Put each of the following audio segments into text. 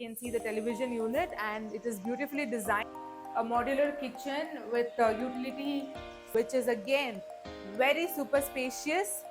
can see the television unit, and it is beautifully designed. A modular kitchen with utility, which is again very super spacious.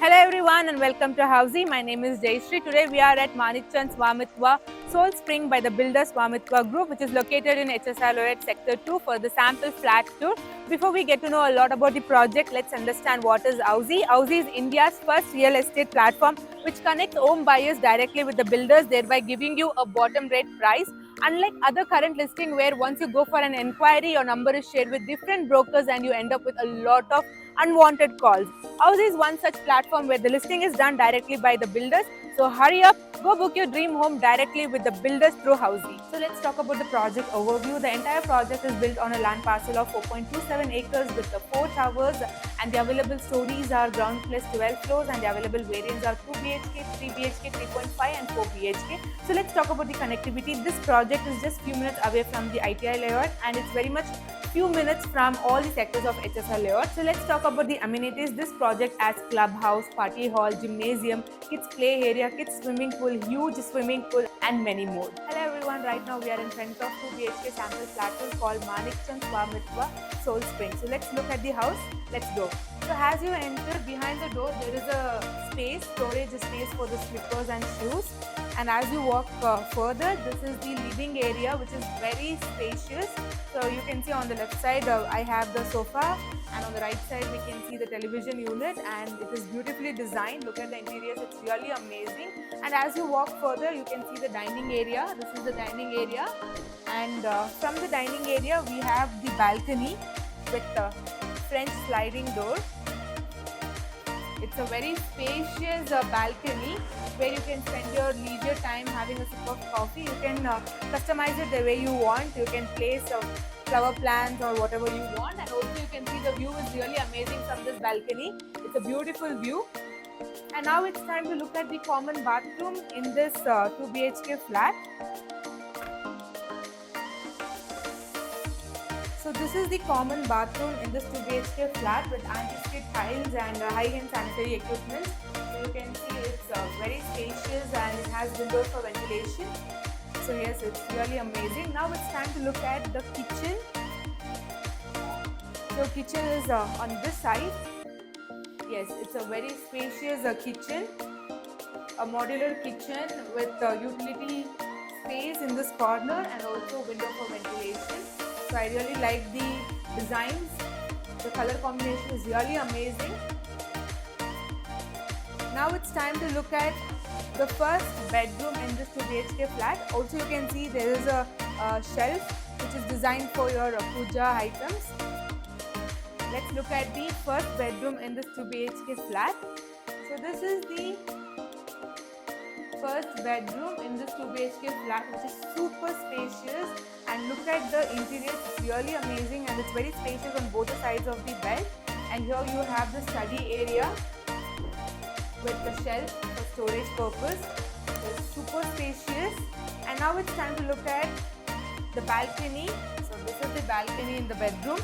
Hello everyone and welcome to Housey. My name is Jayashree. Today we are at Manikchand Swamitwa Soul Spring by the builder Swamitwa Group, which is located in HSL at Sector 2 for the sample flat tour. Before we get to know a lot about the project, let's understand what is Housey. Housey is India's first real estate platform which connects home buyers directly with the builders, thereby giving you a bottom rate price. Unlike other current listing where once you go for an inquiry, your number is shared with different brokers and you end up with a lot of unwanted calls. Housey is one such platform where the listing is done directly by the builders. So hurry up, go book your dream home directly with the builders through Housey. So let's talk about the project overview. The entire project is built on a land parcel of 4.27 acres with the 4 towers, and the available stories are ground plus 12 floors, and the available variants are 2 BHK, 3 BHK, 3.5 and 4 BHK. So let's talk about the connectivity. This project is just few minutes away from the ITI layout, and it's very much few minutes from all the sectors of HSL layout. So let's talk about the amenities. This project has clubhouse, party hall, gymnasium, kids play area, kids swimming pool, huge swimming pool and many more. Hello everyone, right now we are in front of 2 BHK sample flat called Manikchand Swamitwa Soul Spring. So let's look at the house. Let's go. So as you enter, behind the door there is a space, storage space for the slippers and shoes. And as you walk further, this is the living area, which is very spacious. So you can see on the left side I have the sofa, and on the right side we can see the television unit, and it is beautifully designed. Look at the interiors, it's really amazing. And as you walk further, you can see the dining area. This is the dining area, and from the dining area we have the balcony with the French sliding door. It's a very spacious balcony where you can spend your leisure time having a sip of coffee. You can customize it the way you want. You can place flower plants or whatever you want, and also you can see the view is really amazing from this balcony. It's a beautiful view. And now it's time to look at the common bathroom in this 2 BHK flat. So this is the common bathroom in this 2 BHK flat with anti-skid tiles and high-end sanitary equipment. So you can see it's very spacious and it has windows for ventilation. So yes, it's really amazing. Now it's time to look at the kitchen. So kitchen is on this side. Yes, it's a very spacious kitchen. A modular kitchen with utility space in this corner and also window for ventilation. So I really like the designs. The color combination is really amazing. Now it's time to look at the first bedroom in this 2 BHK flat. Also you can see there is a shelf which is designed for your puja items. Let's look at the first bedroom in this 2 BHK flat. So this is the first bedroom in this 2 BHK flat, which is super spacious, and look at the interior, it's really amazing and it's very spacious on both the sides of the bed. And here you have the study area with the shelf for storage purpose. So it's super spacious. And now it's time to look at the balcony. So this is the balcony in the bedroom.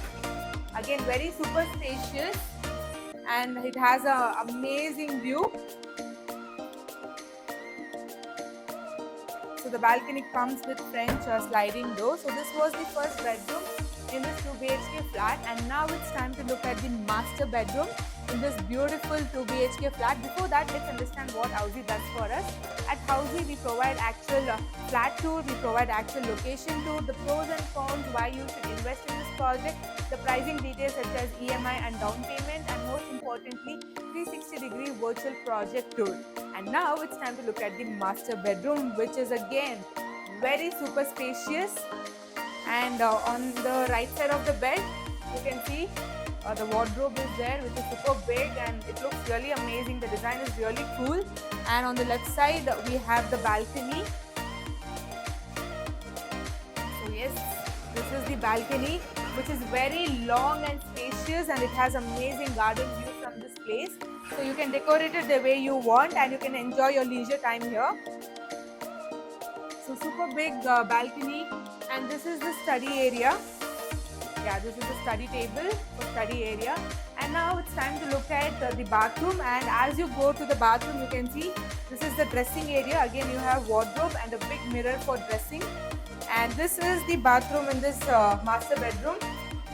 Again, very super spacious and it has an amazing view. So the balcony comes with French sliding door. So this was the first bedroom in this 2 BHK flat, and now it's time to look at the master bedroom in this beautiful 2 BHK flat. Before that, let's understand what Housey does for us. At Housey, we provide actual flat tour, we provide actual location tour, the pros and cons, why you should invest in this project, the pricing details such as EMI and down payment, and most importantly, 360-degree virtual project tour. And now it's time to look at the master bedroom, which is again very super spacious. And on the right side of the bed, you can see the wardrobe is there, which is super big and it looks really amazing. The design is really cool. And on the left side, we have the balcony. So yes, this is the balcony, which is very long and spacious, and it has amazing garden view from this place. So you can decorate it the way you want and you can enjoy your leisure time here. So super big balcony, and this is the study area. Yeah, this is the study table for study area. And now it's time to look at the bathroom, and as you go to the bathroom, you can see This is the dressing area. Again, you have wardrobe and a big mirror for dressing. And this is the bathroom in this master bedroom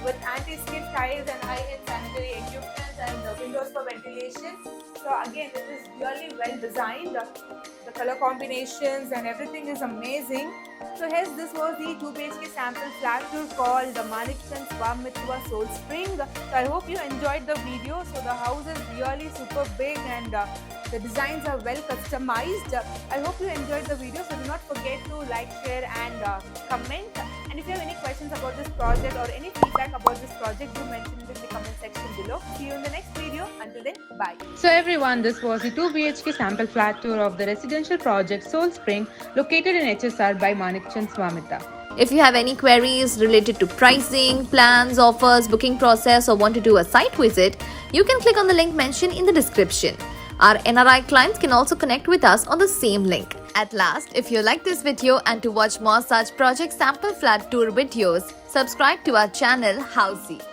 with anti-skid tiles and high-end sanitary equipment and windows for ventilation. So again, it is really well designed. The color combinations and everything is amazing. So hence this was the 2 BHK sample flat tour called the Manikchand Swamitva Soul Spring. So I hope you enjoyed the video. So the house is really super big and the designs are well customized. I hope you enjoyed the video. So do not forget to like, share and comment. And if you have any questions about this project or any feedback about this project, do mention it in the comment section below. See you in the next video. Until then, bye. So everyone, this was the 2 BHK sample flat tour of the residential project Soul Spring located in HSR by Manikchand Swamitva. If you have any queries related to pricing, plans, offers, booking process, or want to do a site visit, you can click on the link mentioned in the description. Our NRI clients can also connect with us on the same link. At last, if you like this video and to watch more such project sample flat tour videos, subscribe to our channel Housey.